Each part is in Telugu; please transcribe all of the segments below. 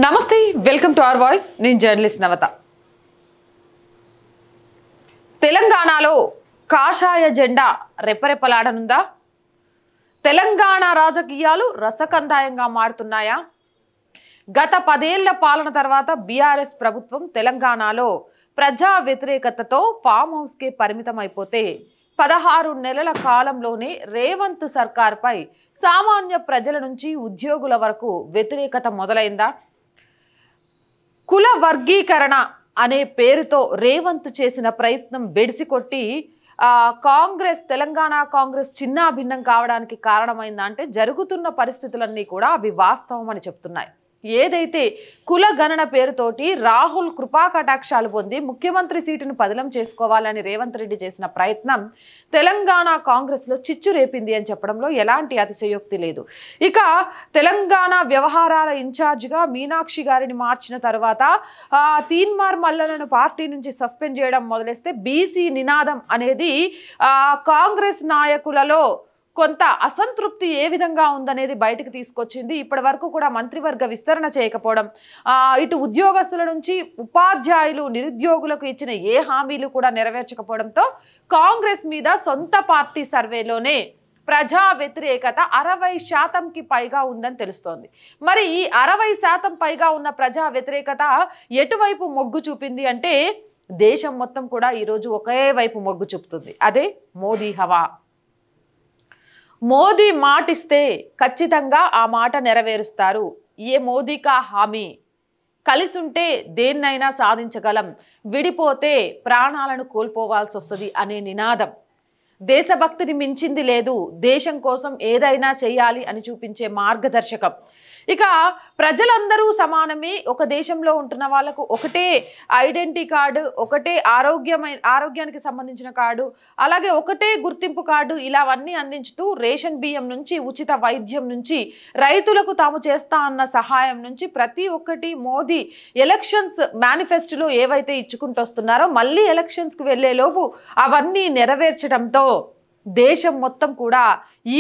నమస్తే వెల్కమ్ టు అవర్ వాయిస్ నేను జర్నలిస్ట్ నవత తెలంగాణలో కాషాయ జెండా రెపరెపలాడనుందా తెలంగాణ రాజకీయాలు రసకందాయంగా మారుతున్నాయా గత 10 ఏళ్ల పాలన తర్వాత బీఆర్ఎస్ ప్రభుత్వం తెలంగాణలో ప్రజా వ్యతిరేకతతో ఫామ్ హౌస్ కే పరిమితం అయిపోతే 16 నెలల కాలంలోనే రేవంత్ సర్కార్పై సామాన్య ప్రజల నుంచి ఉద్యోగుల వరకు వ్యతిరేకత మొదలైందా కుల వర్గీకరణ అనే పేరుతో రేవంత్ చేసిన ప్రయత్నం బెడిసికొట్టి కాంగ్రెస్ తెలంగాణ కాంగ్రెస్ చిన్నాభిన్నం కావడానికి కారణమైందా అంటే జరుగుతున్న పరిస్థితులన్నీ కూడా అవి వాస్తవం అని చెప్తున్నాయి ఏదైతే కుల గణన పేరుతోటి రాహుల్ కృపా కటాక్షాలు పొంది ముఖ్యమంత్రి సీటును పదిలం చేసుకోవాలని రేవంత్ రెడ్డి చేసిన ప్రయత్నం తెలంగాణ కాంగ్రెస్లో చిచ్చు రేపింది అని చెప్పడంలో ఎలాంటి అతిశయోక్తి లేదు ఇక తెలంగాణ వ్యవహారాల ఇన్ఛార్జిగా మీనాక్షి గారిని మార్చిన తర్వాత తీన్మార్ మల్లలను పార్టీ నుంచి సస్పెండ్ చేయడం మొదలెస్తే బీసీ నినాదం అనేది కాంగ్రెస్ నాయకులలో కొంత అసంతృప్తి ఏ విధంగా ఉందనేది బయటకు తీసుకొచ్చింది ఇప్పటి వరకు కూడా మంత్రివర్గ విస్తరణ చేయకపోవడం ఇటు ఉద్యోగస్తుల నుంచి ఉపాధ్యాయులు నిరుద్యోగులకు ఇచ్చిన ఏ హామీలు కూడా నెరవేర్చకపోవడంతో కాంగ్రెస్ మీద సొంత పార్టీ సర్వేలోనే ప్రజా వ్యతిరేకత 60% పైగా ఉందని తెలుస్తోంది మరి ఈ 60% పైగా ఉన్న ప్రజా వ్యతిరేకత ఎటువైపు మొగ్గు చూపింది అంటే దేశం మొత్తం కూడా ఈరోజు ఒకే వైపు మొగ్గు చూపుతుంది అదే మోదీ హవా మోదీ మాటిస్తే ఖచ్చితంగా ఆ మాట నెరవేరుస్తారు ఏ మోదీ కా హామీ కలిసి ఉంటే దేన్నైనా సాధించగలం విడిపోతే ప్రాణాలను కోల్పోవాల్సి వస్తుంది అనే నినాదం దేశభక్తిని మించింది లేదు దేశం కోసం ఏదైనా చేయాలి అని చూపించే మార్గదర్శకం ఇక ప్రజలందరూ సమానమే ఒక దేశంలో ఉంటున్న వాళ్ళకు ఒకటే ఐడెంటిటీ కార్డు ఒకటే ఆరోగ్యానికి సంబంధించిన కార్డు అలాగే ఒకటే గుర్తింపు కార్డు ఇలావన్నీ అందించుతూ రేషన్ బియ్యం నుంచి ఉచిత వైద్యం నుంచి రైతులకు తాము చేస్తా అన్న సహాయం నుంచి ప్రతి ఒక్కటి మోదీ ఎలక్షన్స్ మేనిఫెస్టోలో ఏవైతే ఇచ్చుకుంటూ వస్తున్నారో మళ్ళీ ఎలక్షన్స్కి వెళ్ళేలోపు అవన్నీ నెరవేర్చడంతో దేశం మొత్తం కూడా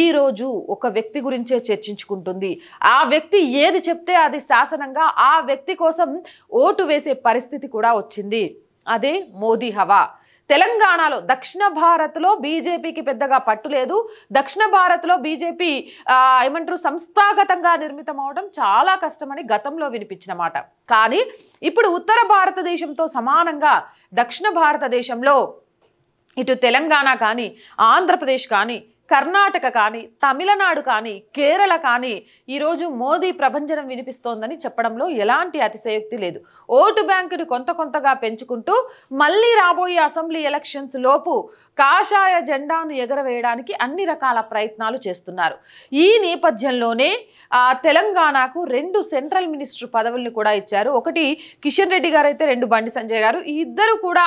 ఈరోజు ఒక వ్యక్తి గురించే చర్చించుకుంటుంది ఆ వ్యక్తి ఏది చెప్తే అది శాసనంగా ఆ వ్యక్తి కోసం ఓటు వేసే పరిస్థితి కూడా వచ్చింది అదే మోదీ హవా తెలంగాణలో దక్షిణ భారత్లో బీజేపీకి పెద్దగా పట్టు లేదు దక్షిణ భారత్లో బీజేపీ ఏమంటారు సంస్థాగతంగా నిర్మితం అవడం చాలా కష్టమని గతంలో వినిపించిన మాట కానీ ఇప్పుడు ఉత్తర భారతదేశంతో సమానంగా దక్షిణ భారతదేశంలో ఇటు తెలంగాణ కానీ ఆంధ్రప్రదేశ్ కానీ కర్ణాటక కానీ తమిళనాడు కానీ కేరళ కానీ ఈరోజు మోదీ ప్రభంజనం వినిపిస్తోందని చెప్పడంలో ఎలాంటి అతిశయోక్తి లేదు ఓటు బ్యాంకును కొంతగా పెంచుకుంటూ మళ్ళీ రాబోయే అసెంబ్లీ ఎలక్షన్స్ లోపు కాషాయ జెండాను ఎగరవేయడానికి అన్ని రకాల ప్రయత్నాలు చేస్తున్నారు ఈ నేపథ్యంలోనే తెలంగాణకు 2 సెంట్రల్ మినిస్టర్ పదవుల్ని కూడా ఇచ్చారు ఒకటి కిషన్ రెడ్డి గారు అయితే 2 బండి సంజయ్ గారు ఈ ఇద్దరు కూడా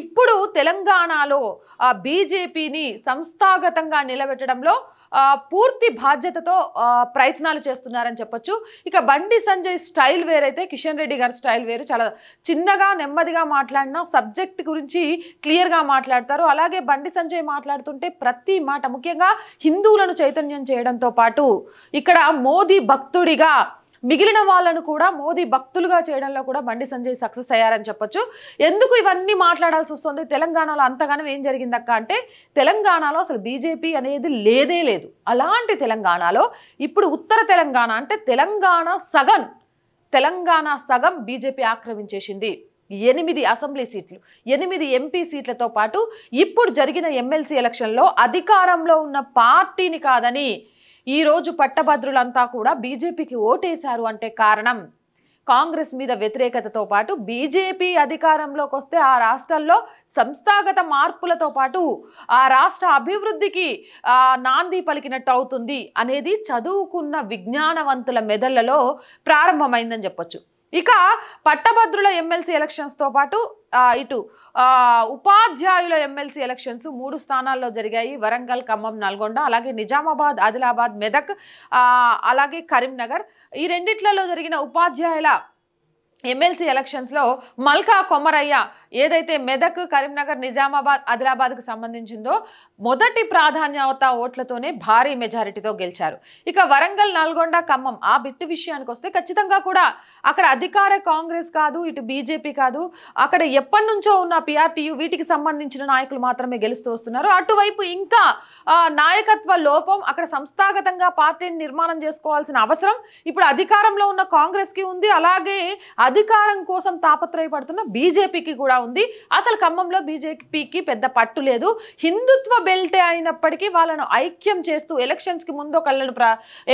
ఇప్పుడు తెలంగాణలో బీజేపీని సంస్థాగతంగా నిలబెట్టడంలో పూర్తి బాధ్యతతో ప్రయత్నాలు చేస్తున్నారని చెప్పొచ్చు ఇక బండి సంజయ్ స్టైల్ వేరైతే కిషన్ రెడ్డి గారి స్టైల్ వేరు చాలా చిన్నగా నెమ్మదిగా మాట్లాడినా సబ్జెక్ట్ గురించి క్లియర్గా మాట్లాడతారు అలాగే బండి సంజయ్ మాట్లాడుతుంటే ప్రతి మాట ముఖ్యంగా హిందువులను చైతన్యం చేయడంతో పాటు ఇక్కడ మోదీ భక్తుడిగా మిగిలిన వాళ్ళను కూడా మోదీ భక్తులుగా చేయడంలో కూడా బండి సంజయ్ సక్సెస్ అయ్యారని చెప్పొచ్చు ఎందుకు ఇవన్నీ మాట్లాడాల్సి వస్తుంది తెలంగాణలో అంతగానం ఏం జరిగిందక్క అంటే తెలంగాణలో అసలు బీజేపీ అనేది లేదే లేదు అలాంటి తెలంగాణలో ఇప్పుడు ఉత్తర తెలంగాణ అంటే తెలంగాణ సగం బీజేపీ ఆక్రమించేసింది 8 అసెంబ్లీ సీట్లు 8 ఎంపీ సీట్లతో పాటు ఇప్పుడు జరిగిన ఎమ్మెల్సీ ఎలక్షన్లో అధికారంలో ఉన్న పార్టీని కాదని ఈరోజు పట్టభద్రులంతా కూడా బీజేపీకి ఓటేశారు అంటే కారణం కాంగ్రెస్ మీద వ్యతిరేకతతో పాటు బీజేపీ అధికారంలోకి వస్తే ఆ రాష్ట్రాల్లో సంస్థాగత మార్పులతో పాటు ఆ రాష్ట్ర అభివృద్ధికి నాంది పలికినట్టు అవుతుంది అనేది చదువుకున్న విజ్ఞానవంతుల మెదళ్లలో ప్రారంభమైందని చెప్పొచ్చు ఇక పట్టభద్రుల ఎమ్మెల్సీ ఎలక్షన్స్తో పాటు ఇటు ఉపాధ్యాయుల ఎమ్మెల్సీ ఎలక్షన్స్ 3 స్థానాల్లో జరిగాయి వరంగల్ ఖమ్మం నల్గొండ అలాగే నిజామాబాద్ ఆదిలాబాద్ మెదక్ అలాగే కరీంనగర్ ఈ రెండిట్లలో జరిగిన ఉపాధ్యాయుల ఎమ్మెల్సీ ఎలక్షన్స్లో మల్కా కొమరయ్య ఏదైతే మెదక్, కరీంనగర్, నిజామాబాద్, ఆదిలాబాద్కు సంబంధించిందో మొదటి ప్రాధాన్యత ఓట్లతోనే భారీ మెజారిటీతో గెలిచారు. ఇక వరంగల్, నల్గొండ, ఖమ్మం ఆ బిట్టు విషయానికి వస్తే ఖచ్చితంగా కూడా అక్కడ అధికార కాంగ్రెస్ కాదు, ఇటు బీజేపీ కాదు, అక్కడ ఎప్పటి నుంచో ఉన్న పిఆర్టీయు వీటికి సంబంధించిన నాయకులు మాత్రమే గెలుస్తూ వస్తున్నారు. అటువైపు ఇంకా నాయకత్వ లోపం, అక్కడ సంస్థాగతంగా పార్టీని నిర్మాణం చేసుకోవాల్సిన అవసరం ఇప్పుడు అధికారంలో ఉన్న కాంగ్రెస్కి ఉంది. అలాగే అధికారం కోసం తాపత్రయపడుతున్న బీజేపీకి కూడా ఉంది. అసలు ఖమ్మంలో బీజేపీకి పెద్ద పట్టు లేదు. హిందుత్వ బెల్టే అయినప్పటికీ వాళ్ళను ఐక్యం చేస్తూ ఎలక్షన్స్కి ముందు ఒకళ్ళను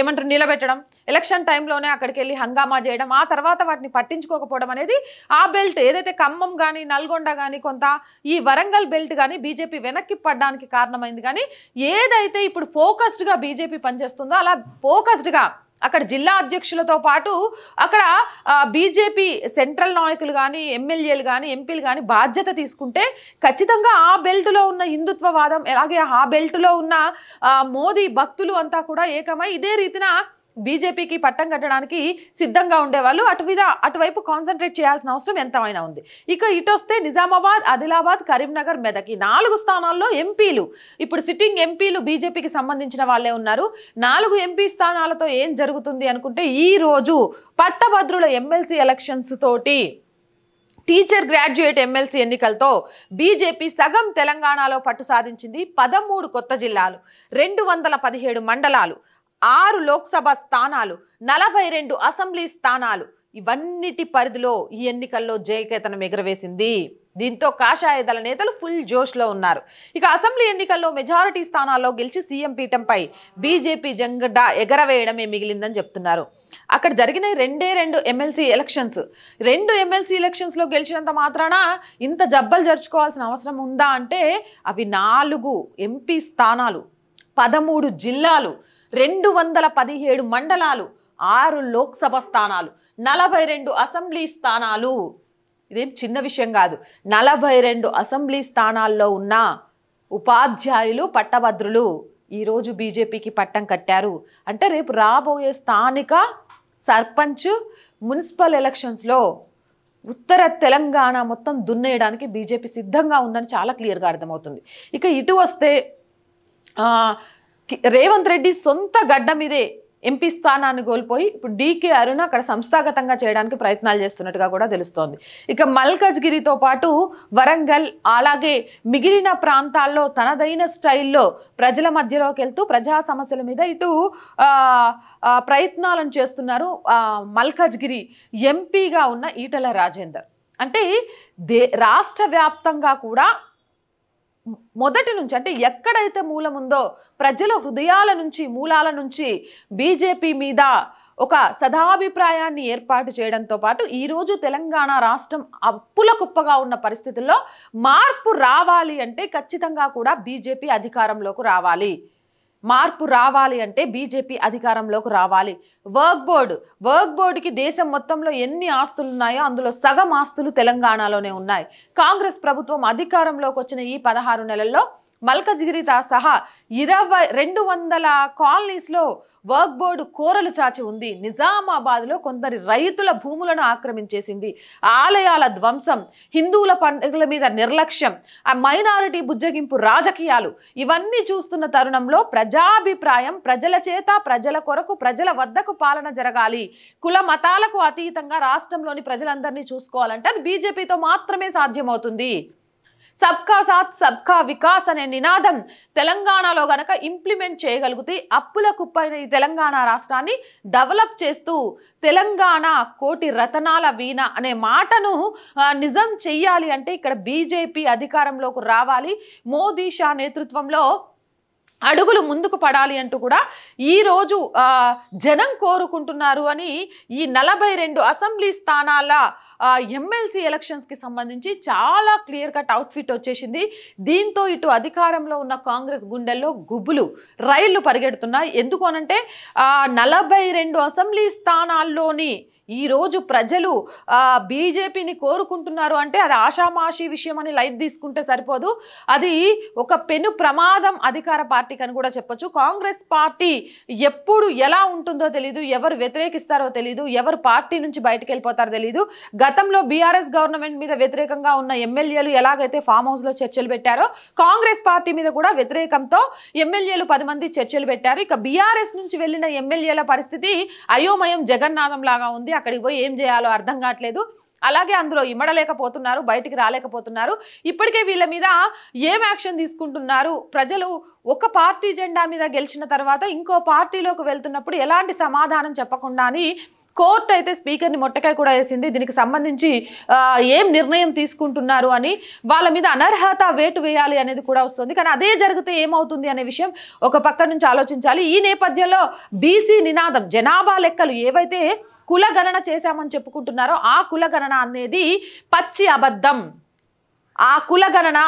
ఏమంటారు నిలబెట్టడం, ఎలక్షన్ టైంలోనే అక్కడికి వెళ్ళి హంగామా చేయడం, ఆ తర్వాత వాటిని పట్టించుకోకపోవడం అనేది ఆ బెల్ట్ ఏదైతే ఖమ్మం కానీ, నల్గొండ కానీ, కొంత ఈ వరంగల్ బెల్ట్ కానీ బీజేపీ వెనక్కి పడడానికి కారణమైంది. కానీ ఏదైతే ఇప్పుడు ఫోకస్డ్గా బీజేపీ పనిచేస్తుందో అలా ఫోకస్డ్గా అక్కడ జిల్లా అధ్యక్షులతో పాటు అక్కడ బీజేపీ సెంట్రల్ నాయకులు కానీ, ఎమ్మెల్యేలు కానీ, ఎంపీలు కానీ బాధ్యత తీసుకుంటే ఖచ్చితంగా ఆ బెల్ట్లో ఉన్న హిందుత్వవాదం, అలాగే ఆ బెల్ట్లో ఉన్న మోదీ భక్తులు అంతా కూడా ఏకమై ఇదే రీతిన బీజేపీకి పట్టం కట్టడానికి సిద్ధంగా ఉండేవాళ్ళు. అటువైపు కాన్సన్ట్రేట్ చేయాల్సిన అవసరం ఎంతమైనా ఉంది. ఇక ఇటు వస్తే నిజామాబాద్, ఆదిలాబాద్, కరీంనగర్, మెదక్ ఈ 4 స్థానాల్లో ఎంపీలు ఇప్పుడు సిట్టింగ్ ఎంపీలు బీజేపీకి సంబంధించిన వాళ్ళే ఉన్నారు. 4 ఎంపీ స్థానాలతో ఏం జరుగుతుంది అనుకుంటే ఈ రోజు పట్టభద్రుల ఎమ్మెల్సీ ఎలక్షన్స్ తోటి టీచర్ గ్రాడ్యుయేట్ ఎమ్మెల్సీ ఎన్నికలతో బీజేపీ సగం తెలంగాణలో పట్టు సాధించింది. 13 కొత్త జిల్లాలు, 217 మండలాలు, 6 లోక్సభ స్థానాలు, 42 అసెంబ్లీ స్థానాలు ఇవన్నిటి పరిధిలో ఈ ఎన్నికల్లో జయకేతనం ఎగురవేసింది. దీంతో కాషాయ దళ నేతలు ఫుల్ జోష్లో ఉన్నారు. ఇక అసెంబ్లీ ఎన్నికల్లో మెజారిటీ స్థానాల్లో గెలిచి సీఎం పీఠంపై బీజేపీ జెండా ఎగరవేయడమే మిగిలిందని చెప్తున్నారు. అక్కడ జరిగిన 2 ఎమ్మెల్సీ ఎలక్షన్స్, 2 ఎమ్మెల్సీ ఎలక్షన్స్లో గెలిచినంత మాత్రాన ఇంత జబ్బలు జరుచుకోవాల్సిన అవసరం ఉందా అంటే అవి 4 ఎంపీ స్థానాలు, 13 జిల్లాలు, 217 మండలాలు, 6 లోక్సభ స్థానాలు, 42 అసెంబ్లీ స్థానాలు. ఇదేం చిన్న విషయం కాదు. 42 అసెంబ్లీ స్థానాల్లో ఉన్న ఉపాధ్యాయులు, పట్టభద్రులు ఈరోజు బీజేపీకి పట్టం కట్టారు. అంటే రేపు రాబోయే స్థానిక సర్పంచ్, మున్సిపల్ ఎలక్షన్స్లో ఉత్తర తెలంగాణ మొత్తం దున్నేయడానికి బీజేపీ సిద్ధంగా ఉందని చాలా క్లియర్గా అర్థమవుతుంది. ఇక ఇటు వస్తే రేవంత్ రెడ్డి సొంత గడ్డ మీదే ఎంపీ స్థానాన్ని కోల్పోయి ఇప్పుడు డీకే అరుణ అక్కడ సంస్థాగతంగా చేయడానికి ప్రయత్నాలు చేస్తున్నట్టుగా కూడా తెలుస్తోంది. ఇక మల్కజ్గిరితో పాటు వరంగల్ అలాగే మిగిలిన ప్రాంతాల్లో తనదైన స్టైల్లో ప్రజల మధ్యలోకి వెళ్తూ ప్రజా సమస్యల మీద ఇటు ప్రయత్నాలను చేస్తున్నారు మల్కజ్గిరి ఎంపీగా ఉన్న ఈటల రాజేందర్. అంటే రాష్ట్ర వ్యాప్తంగా కూడా మొదటి నుంచి అంటే ఎక్కడైతే మూలం ఉందో ప్రజల హృదయాల నుంచి, మూలాల నుంచి బీజేపీ మీద ఒక సదాభిప్రాయాన్ని ఏర్పాటు చేయడంతో పాటు ఈరోజు తెలంగాణ రాష్ట్రం అప్పుల కుప్పగా ఉన్న పరిస్థితుల్లో మార్పు రావాలి అంటే ఖచ్చితంగా కూడా బీజేపీ అధికారంలోకి రావాలి. మార్పు రావాలి అంటే బీజేపీ అధికారంలోకి రావాలి. వర్క్ బోర్డుకి దేశం మొత్తంలో ఎన్ని ఆస్తులు ఉన్నాయో అందులో సగం ఆస్తులు తెలంగాణలోనే ఉన్నాయి. కాంగ్రెస్ ప్రభుత్వం అధికారంలోకి వచ్చిన ఈ 16 నెలల్లో మల్కజ్గిరితో సహా 200 కాలనీస్లో వర్క్ బోర్డు కోరలు చాచి ఉంది. నిజామాబాద్లో కొందరి రైతుల భూములను ఆక్రమించేసింది. ఆలయాల ధ్వంసం, హిందువుల పండుగల మీద నిర్లక్ష్యం, ఆ మైనారిటీ బుజ్జగింపు రాజకీయాలు ఇవన్నీ చూస్తున్న తరుణంలో ప్రజాభిప్రాయం, ప్రజల చేత, ప్రజల కొరకు, ప్రజల వద్దకు పాలన జరగాలి. కుల మతాలకు అతీతంగా రాష్ట్రంలోని ప్రజలందరినీ చూసుకోవాలంటే అది బీజేపీతో మాత్రమే సాధ్యమవుతుంది. సబ్కా సాత్ సబ్కా వికాస్ అనే నినాదం తెలంగాణలో గనక ఇంప్లిమెంట్ చేయగలిగితే అప్పుల కుప్పైన ఈ తెలంగాణ రాష్ట్రాన్ని డెవలప్ చేస్తూ తెలంగాణ కోటి రతనాల వీణ అనే మాటను నిజం చెయ్యాలి అంటే ఇక్కడ బీజేపీ అధికారంలోకి రావాలి. మోదీ షా నేతృత్వంలో అడుగులు ముందుకు పడాలి అంటూ కూడా ఈరోజు జనం కోరుకుంటున్నారు అని ఈ 42 అసెంబ్లీ స్థానాల ఎమ్మెల్సీ ఎలక్షన్స్కి సంబంధించి చాలా క్లియర్ కట్ అవుట్ఫిట్ వచ్చేసింది. దీంతో ఇటు అధికారంలో ఉన్న కాంగ్రెస్ గుండెల్లో గుబులు రైళ్లు పరిగెడుతున్నాయి. ఎందుకు అనంటే 42 అసెంబ్లీ స్థానాల్లోని ఈరోజు ప్రజలు బీజేపీని కోరుకుంటున్నారు అంటే అది ఆషామాషి విషయం అని లైట్ తీసుకుంటే సరిపోదు. అది ఒక పెను ప్రమాదం అధికార పార్టీకి అని కూడా చెప్పొచ్చు. కాంగ్రెస్ పార్టీ ఎప్పుడు ఎలా ఉంటుందో తెలియదు, ఎవరు వ్యతిరేకిస్తారో తెలియదు, ఎవరు పార్టీ నుంచి బయటకు వెళ్ళిపోతారో తెలియదు. గతంలో బీఆర్ఎస్ గవర్నమెంట్ మీద వ్యతిరేకంగా ఉన్న ఎమ్మెల్యేలు ఎలాగైతే ఫామ్ హౌస్ లో చర్చలు పెట్టారో కాంగ్రెస్ పార్టీ మీద కూడా వ్యతిరేకంతో ఎమ్మెల్యేలు 10 మంది చర్చలు పెట్టారు. ఇక బీఆర్ఎస్ నుంచి వెళ్ళిన ఎమ్మెల్యేల పరిస్థితి అయోమయం జగన్నాథం లాగా ఉంది. అక్కడికి పోయి ఏం చేయాలో అర్థం కావట్లేదు. అలాగే అందులో ఇమ్మడలేకపోతున్నారు, బయటికి రాలేకపోతున్నారు. ఇప్పటికే వీళ్ళ మీద ఏం యాక్షన్ తీసుకుంటున్నారు? ప్రజలు ఒక పార్టీ జెండా మీద గెలిచిన తర్వాత ఇంకో పార్టీలోకి వెళ్తున్నప్పుడు ఎలాంటి సమాధానం చెప్పకుండా అని కోర్టు అయితే స్పీకర్ని మొట్టకాయ కూడా వేసింది. దీనికి సంబంధించి ఏం నిర్ణయం తీసుకుంటున్నారు అని, వాళ్ళ మీద అనర్హత వేటు వేయాలి అనేది కూడా వస్తుంది. కానీ అదే జరిగితే ఏమవుతుంది అనే విషయం ఒక పక్క నుంచి ఆలోచించాలి. ఈ నేపథ్యంలో బీసీ నినాదం, జనాభా లెక్కలు ఏవైతే కులగణన చేశామని చెప్పుకుంటున్నారో ఆ కులగణన అనేది పచ్చి అబద్ధం. ఆ కులగణన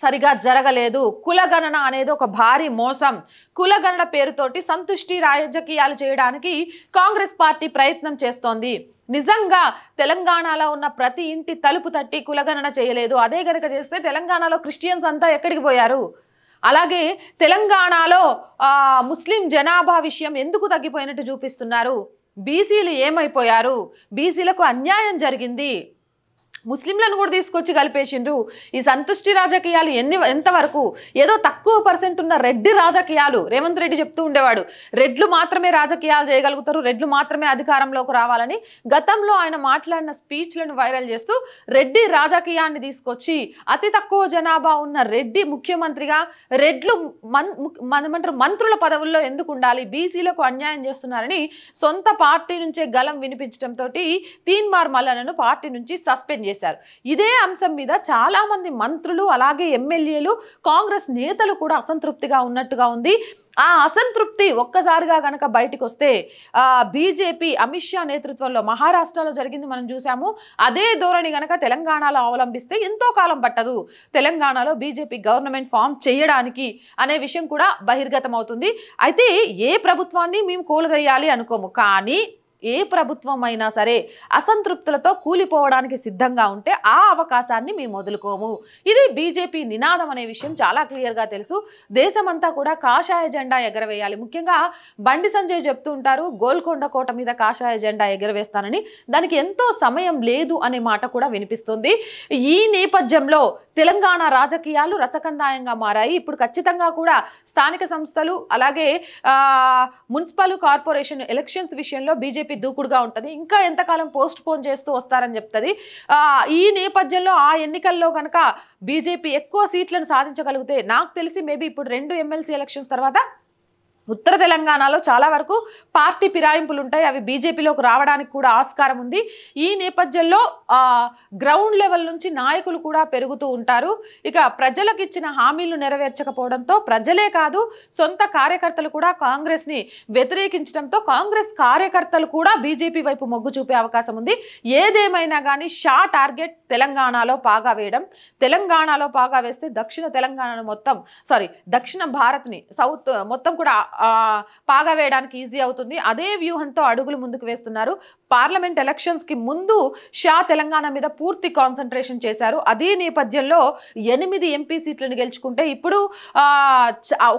సరిగా జరగలేదు. కులగణన అనేది ఒక భారీ మోసం. కులగణన పేరుతోటి సంతుష్టి రాజకీయాలు చేయడానికి కాంగ్రెస్ పార్టీ ప్రయత్నం చేస్తోంది. నిజంగా తెలంగాణలో ఉన్న ప్రతి ఇంటి తలుపు తట్టి కులగణన చేయలేదు. అదే గనక చేస్తే తెలంగాణలో క్రిస్టియన్స్ అంతా ఎక్కడికి పోయారు? అలాగే తెలంగాణలో ముస్లిం జనాభా విషయం ఎందుకు తగ్గిపోయినట్టు చూపిస్తున్నారు? బీసీలు ఏమైపోయారు? బీసీలకు అన్యాయం జరిగింది. ముస్లింలను కూడా తీసుకొచ్చి కలిపేసిండ్రు. ఈ సంతుష్టి రాజకీయాలు ఎంతవరకు? ఏదో తక్కువ పర్సెంట్ ఉన్న రెడ్డి రాజకీయాలు. రేవంత్ రెడ్డి చెప్తూ ఉండేవాడు, రెడ్లు మాత్రమే రాజకీయాలు చేయగలుగుతారు, రెడ్లు మాత్రమే అధికారంలోకి రావాలని. గతంలో ఆయన మాట్లాడిన స్పీచ్లను వైరల్ చేస్తూ రెడ్డి రాజకీయాన్ని తీసుకొచ్చి అతి తక్కువ జనాభా ఉన్న రెడ్డి ముఖ్యమంత్రిగా, రెడ్లు మంత్రుల పదవుల్లో ఎందుకు ఉండాలి, బీసీలకు అన్యాయం చేస్తున్నారని సొంత పార్టీ నుంచే గలం వినిపించడంతో తీన్మార్ మల్లన్నను పార్టీ నుంచి సస్పెండ్ చేశారు. ఇదే అంశం మీద చాలా మంది మంత్రులు అలాగే ఎమ్మెల్యేలు, కాంగ్రెస్ నేతలు కూడా అసంతృప్తిగా ఉన్నట్టుగా ఉంది. ఆ అసంతృప్తి ఒక్కసారిగా గనక బయటకు వస్తే బీజేపీ అమిత్ షా నేతృత్వంలో మహారాష్ట్రలో జరిగింది మనం చూసాము. అదే ధోరణి గనక తెలంగాణలో అవలంబిస్తే ఎంతో కాలం పట్టదు తెలంగాణలో బీజేపీ గవర్నమెంట్ ఫామ్ చేయడానికి అనే విషయం కూడా బహిర్గతం అవుతుంది. అయితే ఏ ప్రభుత్వాన్ని మేము కూలదయ్యాలి అనుకోము, కానీ ఏ ప్రభుత్వం అయినా సరే అసంతృప్తులతో కూలిపోవడానికి సిద్ధంగా ఉంటే ఆ అవకాశాన్ని మేము వదులుకోము. ఇది బీజేపీ నినాదం అనే విషయం చాలా క్లియర్గా తెలుసు. దేశమంతా కూడా కాషాయ జెండా ఎగరవేయాలి. ముఖ్యంగా బండి సంజయ్ చెప్తూ ఉంటారు, గోల్కొండ కోట మీద కాషాయ జెండా ఎగరవేస్తానని. దానికి ఎంతో సమయం లేదు అనే మాట కూడా వినిపిస్తుంది. ఈ నేపథ్యంలో తెలంగాణ రాజకీయాలు రసకందాయంగా మారాయి. ఇప్పుడు ఖచ్చితంగా కూడా స్థానిక సంస్థలు అలాగే మున్సిపల్ కార్పొరేషన్ ఎలక్షన్స్ విషయంలో బీజేపీ దూకుడుగా ఉంటుంది. ఇంకా ఎంతకాలం పోస్ట్ పోన్ చేస్తూ వస్తారని చెప్తుంది. ఈ నేపథ్యంలో ఆ ఎన్నికల్లో కనుక బీజేపీ ఎక్కువ సీట్లను సాధించగలిగితే, నాకు తెలిసి మేబీ ఇప్పుడు 2 ఎమ్మెల్సీ ఎలక్షన్స్ తర్వాత ఉత్తర తెలంగాణలో చాలా వరకు పార్టీ ఫిరాయింపులు ఉంటాయి. అవి బీజేపీలోకి రావడానికి కూడా ఆస్కారం ఉంది. ఈ నేపథ్యంలో గ్రౌండ్ లెవెల్ నుంచి నాయకులు కూడా పెరుగుతూ ఉంటారు. ఇక ప్రజలకు ఇచ్చిన హామీలు నెరవేర్చకపోవడంతో ప్రజలే కాదు సొంత కార్యకర్తలు కూడా కాంగ్రెస్ని వ్యతిరేకించడంతో కాంగ్రెస్ కార్యకర్తలు కూడా బీజేపీ వైపు మొగ్గు చూపే అవకాశం ఉంది. ఏదేమైనా కానీ టార్గెట్ తెలంగాణలో పాగా వేయడం. తెలంగాణలో పాగా వేస్తే దక్షిణ భారత్ని సౌత్ మొత్తం కూడా పాగా వేయడానికి ఈజీ అవుతుంది. అదే వ్యూహంతో అడుగులు ముందుకు వేస్తున్నారు. పార్లమెంట్ ఎలక్షన్స్ కి ముందు షా తెలంగాణ మీద పూర్తి కాన్సన్ట్రేషన్ చేశారు. అదే నేపథ్యంలో 8 ఎంపీ సీట్లను గెలుచుకుంటే ఇప్పుడు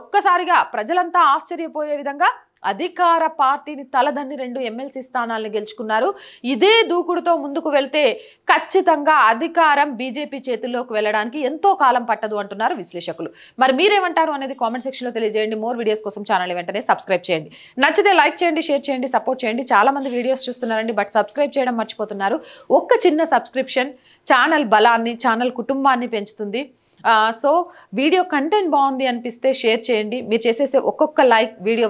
ఒక్కసారిగా ప్రజలంతా ఆశ్చర్యపోయే విధంగా అధికార పార్టీని తలదన్ని 2 ఎమ్మెల్సీ స్థానాలను గెలుచుకున్నారు. ఇదే దూకుడుతో ముందుకు వెళ్తే ఖచ్చితంగా అధికారం బీజేపీ చేతుల్లోకి వెళ్ళడానికి ఎంతో కాలం పట్టదు అంటున్నారు విశ్లేషకులు. మరి మీరేమంటారు అనేది కామెంట్ సెక్షన్లో తెలియజేయండి. మోర్ వీడియోస్ కోసం ఛానల్ వెంటనే సబ్స్క్రైబ్ చేయండి. నచ్చితే లైక్ చేయండి, షేర్ చేయండి, సపోర్ట్ చేయండి. చాలా మంది వీడియోస్ చూస్తున్నారండి, బట్ సబ్స్క్రైబ్ చేయడం మర్చిపోతున్నారు. ఒక్క చిన్న సబ్స్క్రిప్షన్ ఛానల్ బలాన్ని, ఛానల్ కుటుంబాన్ని పెంచుతుంది. సో వీడియో కంటెంట్ బాగుంది అనిపిస్తే షేర్ చేయండి. మీరు చేసేసే ఒక్కొక్క లైక్ వీడియో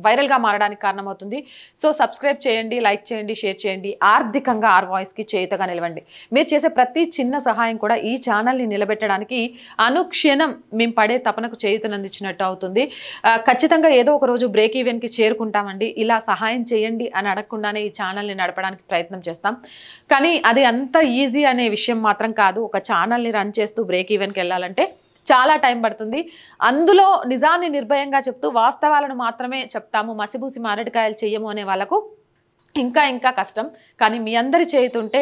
వైరల్గా మారడానికి కారణమవుతుంది. సో సబ్స్క్రైబ్ చేయండి, లైక్ చేయండి, షేర్ చేయండి. ఆర్థికంగా ఆర్ వాయిస్కి చేయుతగా నిలవండి. మీరు చేసే ప్రతి చిన్న సహాయం కూడా ఈ ఛానల్ని నిలబెట్టడానికి అనుక్షణం మేము పడే తపనకు చేయుతనందించినట్టు అవుతుంది. ఖచ్చితంగా ఏదో ఒక రోజు బ్రేక్ ఈవెన్కి చేరుకుంటామండి. ఇలా సహాయం చేయండి అని అడగకుండానే ఈ ఛానల్ని నడపడానికి ప్రయత్నం చేస్తాం. కానీ అది అంత ఈజీ అనే విషయం మాత్రం కాదు. ఒక ఛానల్ని రన్ చేస్తూ బ్రేక్ ఈవెన్కి వెళ్ళాలంటే చాలా టైం పడుతుంది. అందులో నిజాన్ని నిర్భయంగా చెప్తూ వాస్తవాలను మాత్రమే చెప్తాము, మసిబూసి మారడికాయలు చెయ్యము అనే వాళ్ళకు ఇంకా ఇంకా కష్టం. కానీ మీ అందరి చేయుతుంటే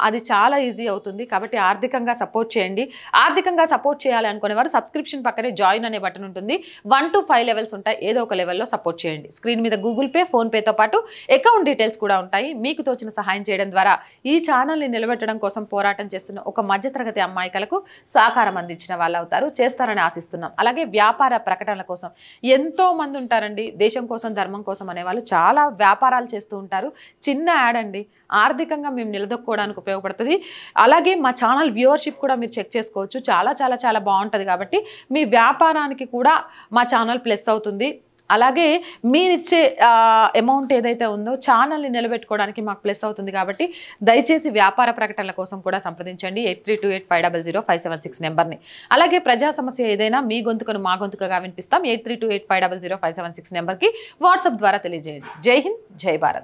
అది చాలా ఈజీ అవుతుంది. కాబట్టి ఆర్థికంగా సపోర్ట్ చేయండి. ఆర్థికంగా సపోర్ట్ చేయాలి అనుకునేవారు సబ్స్క్రిప్షన్ పక్కనే జాయిన్ అనే బటన్ ఉంటుంది. 1 to 5 లెవెల్స్ ఉంటాయి. ఏదో ఒక లెవెల్లో సపోర్ట్ చేయండి. స్క్రీన్ మీద గూగుల్ పే, ఫోన్పేతో పాటు అకౌంట్ డీటెయిల్స్ కూడా ఉంటాయి. మీకు తోచిన సహాయం చేయడం ద్వారా ఈ ఛానల్ని నిలబెట్టడం కోసం పోరాటం చేస్తున్న ఒక మధ్యతరగతి అమ్మాయికలకు సహకారం అందించిన వాళ్ళు అవుతారు. చేస్తారని ఆశిస్తున్నాం. అలాగే వ్యాపార ప్రకటనల కోసం ఎంతో మంది ఉంటారండి. దేశం కోసం, ధర్మం కోసం అనేవాళ్ళు చాలా వ్యాపారాలు చేస్తూ ఉంటారు. చిన్న యాడ్ అండి, ఆర్థికంగా మేము నిలదొక్కుకోవడానికి ఉపయోగపడుతుంది. అలాగే మా ఛానల్ వ్యూవర్షిప్ కూడా మీరు చెక్ చేసుకోవచ్చు. చాలా చాలా చాలా బాగుంటుంది. కాబట్టి మీ వ్యాపారానికి కూడా మా ఛానల్ ప్లస్ అవుతుంది. అలాగే మీరిచ్చే అమౌంట్ ఏదైతే ఉందో ఛానల్ని నిలబెట్టుకోవడానికి మాకు ప్లస్ అవుతుంది. కాబట్టి దయచేసి వ్యాపార ప్రకటనల కోసం కూడా సంప్రదించండి 8328500576 నెంబర్ని. అలాగే ప్రజా సమస్య ఏదైనా మీ గొంతుకను మా గొంతుకగా వినిపిస్తాం. 8328500576 నెంబర్కి వాట్సాప్ ద్వారా తెలియజేయండి. జై హింద్, జై భారత్.